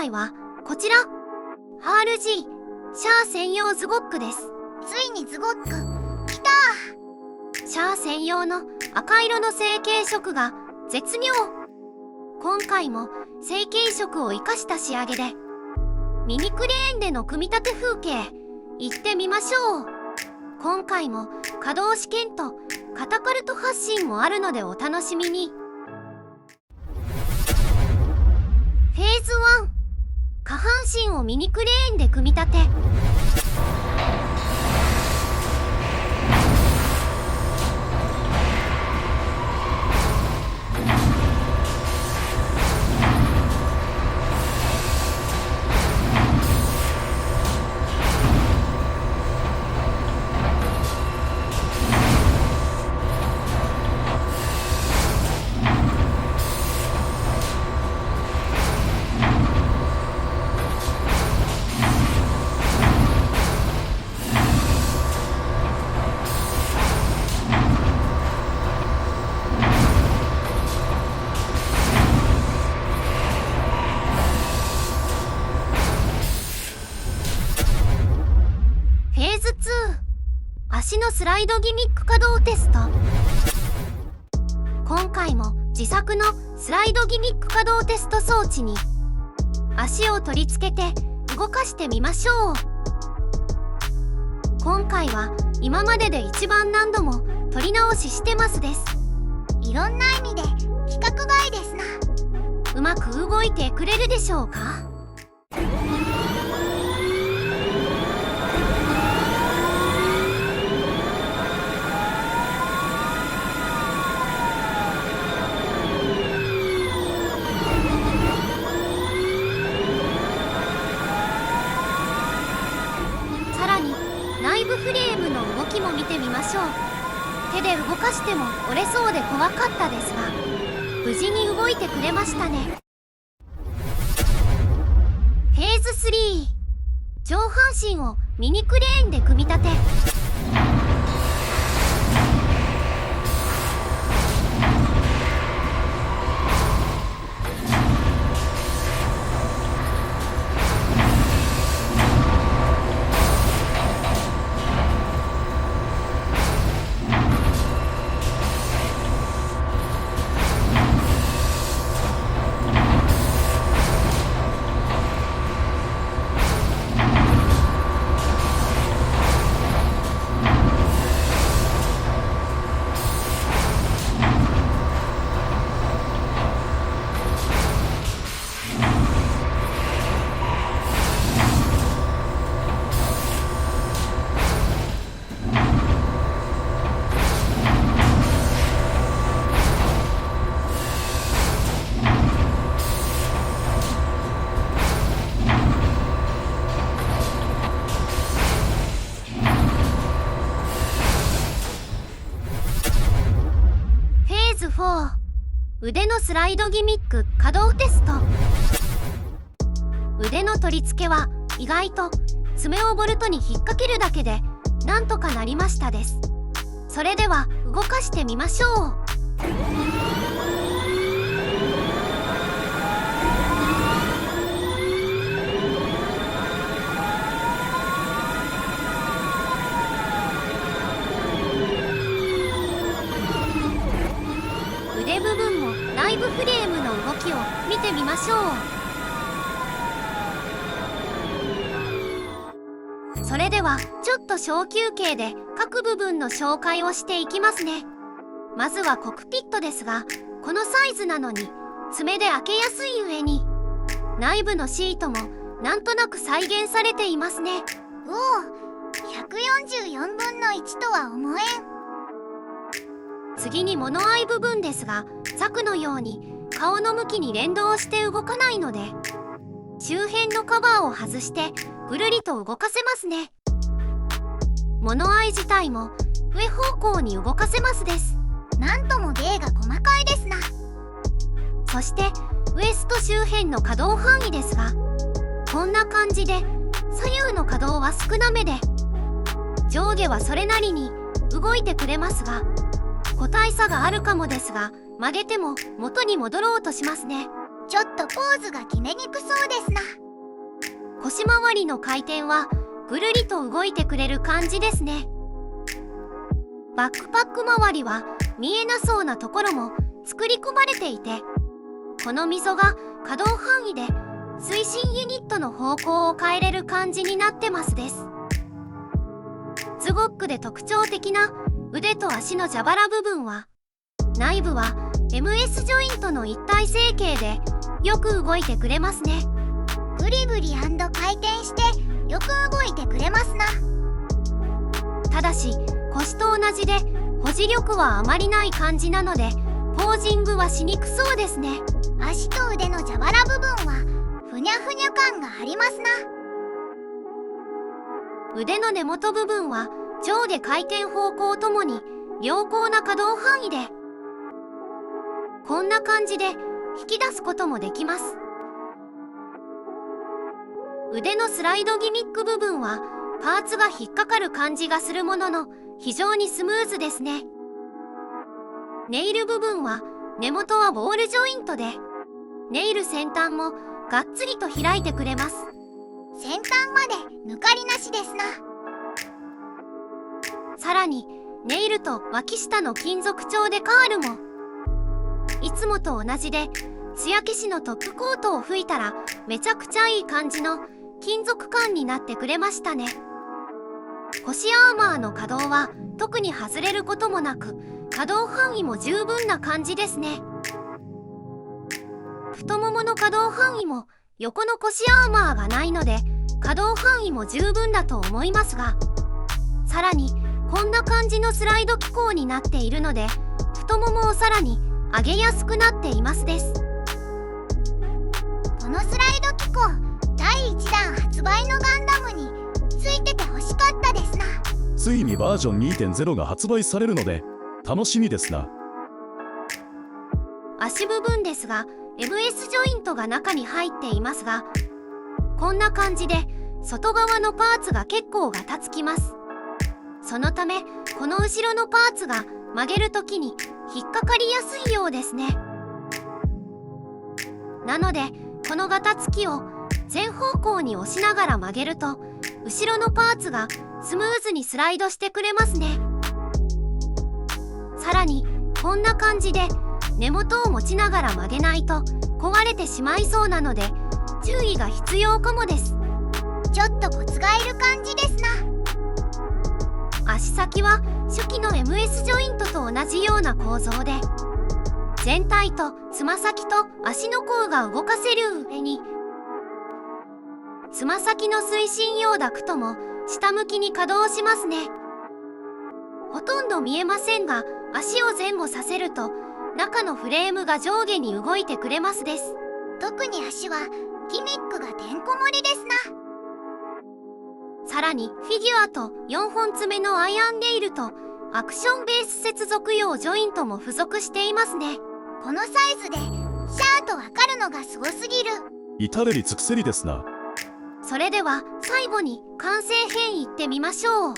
回はこちら RG シャア専用ズゴックです。ついにズゴック来た。シャア専用の赤色の成型色が絶妙。今回も成型色を生かした仕上げでミニクレーンでの組み立て風景行ってみましょう。今回も稼働試験とカタパルト発進もあるのでお楽しみに。フェーズ1、下半身をミニクレーンで組み立て。フェーズ2、足のスライドギミック稼働テスト。今回も自作のスライドギミック稼働テスト装置に足を取り付けて動かしてみましょう。今回は今までで一番何度も取り直ししてますです。いろんな意味で規格外ですな。うまく動いてくれるでしょうか。さらに内部フレームの動きも見てみましょう。手で動かしても折れそうで怖かったですが無事に動いてくれましたね。フェーズ3、上半身をミニクレーンで組み立て。4、腕のスライドギミック稼働テスト。腕の取り付けは意外と爪をボルトに引っ掛けるだけでなんとかなりましたです。それでは動かしてみましょう。腕部分も内部フレームの動きを見てみましょう。それではちょっと小休憩で各部分の紹介をしていきますね。まずはコクピットですが、このサイズなのに爪で開けやすい上に内部のシートもなんとなく再現されていますね。おお、144分の1とは思えん。次に物合い部分ですが、ザクのように顔の向きに連動して動かないので周辺のカバーを外してぐるりと動かせますね。物合い自体も上方向に動かせますです。なんとも芸が細かいですな。そしてウエスト周辺の可動範囲ですが、こんな感じで左右の可動は少なめで上下はそれなりに動いてくれますが、個体差があるかもですが曲げても元に戻ろうとしますね。ちょっとポーズが決めにくそうですな。腰回りの回転はぐるりと動いてくれる感じですね。バックパック周りは見えなそうなところも作り込まれていて、この溝が可動範囲で推進ユニットの方向を変えれる感じになってますです。ズゴックで特徴的な腕と足の蛇腹部分は、内部は MS ジョイントの一体成形でよく動いてくれますね。ブリブリ&回転してよく動いてくれますな。ただし腰と同じで保持力はあまりない感じなので、ポージングはしにくそうですね。足と腕の蛇腹部分はふにゃふにゃ感がありますな。腕の根元部分は上下回転方向ともに良好な可動範囲で、こんな感じで引き出すこともできます。腕のスライドギミック部分はパーツが引っかかる感じがするものの、非常にスムーズですね。ネイル部分は根元はボールジョイントで、ネイル先端もがっつりと開いてくれます。先端まで抜かりなしですな。さらにネイルと脇下の金属調でカールもいつもと同じで、艶消しのトップコートを吹いたらめちゃくちゃいい感じの金属感になってくれましたね。腰アーマーの可動は特に外れることもなく、可動範囲も十分な感じですね。太ももの可動範囲も横の腰アーマーがないので可動範囲も十分だと思いますが、さらにこんな感じのスライド機構になっているので、太ももをさらに上げやすくなっていますです。このスライド機構、第1弾発売のガンダムについてて欲しかったですな。ついにバージョン 2.0 が発売されるので楽しみですな。足部分ですが MS ジョイントが中に入っていますが、こんな感じで外側のパーツが結構ガタつきます。そのためこの後ろのパーツが曲げるときに引っかかりやすいようですね。なのでこのガタつきを全方向に押しながら曲げると、後ろのパーツがスムーズにスライドしてくれますね。さらにこんな感じで根元を持ちながら曲げないと壊れてしまいそうなので注意が必要かもです。ちょっとコツがいる感じですな。足先は初期の MS ジョイントと同じような構造で、全体とつま先と足の甲が動かせる上に、つま先の推進用ダクトも下向きに稼働しますね。ほとんど見えませんが、足を前後させると中のフレームが上下に動いてくれますです。特に足はギミックがてんこ盛りですな。さらにフィギュアと4本爪のアイアンレイルとアクションベース接続用ジョイントも付属していますね。このサイズでシャーとわかるのがすごすぎる。至れり尽くせりですな。それでは最後に完成編いってみましょう。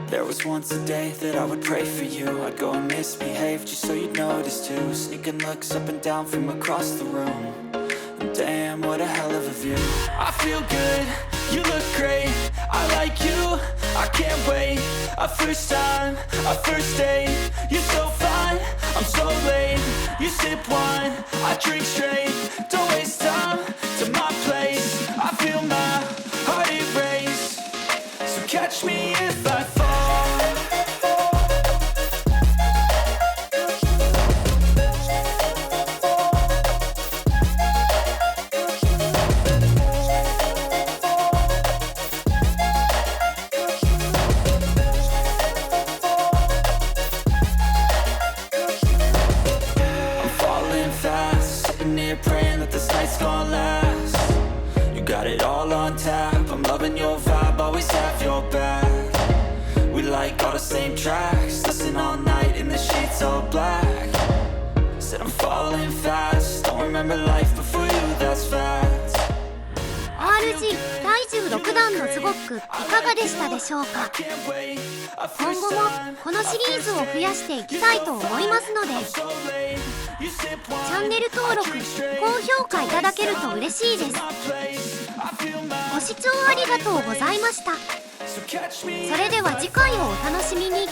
There was once a day that I would pray for you. I'd go and misbehave just so you'd notice too. Sneaking looks up and down from across the room. And damn, what a hell of a view. I feel good, you look great. I like you, I can't wait. A first time, a first date. You're so fine, I'm so late. You sip wine, I drink straight. Don't waste time to my place. I feel my heart erase. So catch me if I fall. Praying that this night's gonna last. You got it all on tap. I'm loving your vibe, always have your back. We like all the same tracks. Listen all night in the sheets all black. Said I'm falling fast. Don't remember life before you, that's fact. RPG 第16弾のズゴックいかがでしたでしょうか。今後もこのシリーズを増やしていきたいと思いますので、チャンネル登録高評価いただけると嬉しいです。ご視聴ありがとうございました。それでは次回をお楽しみに。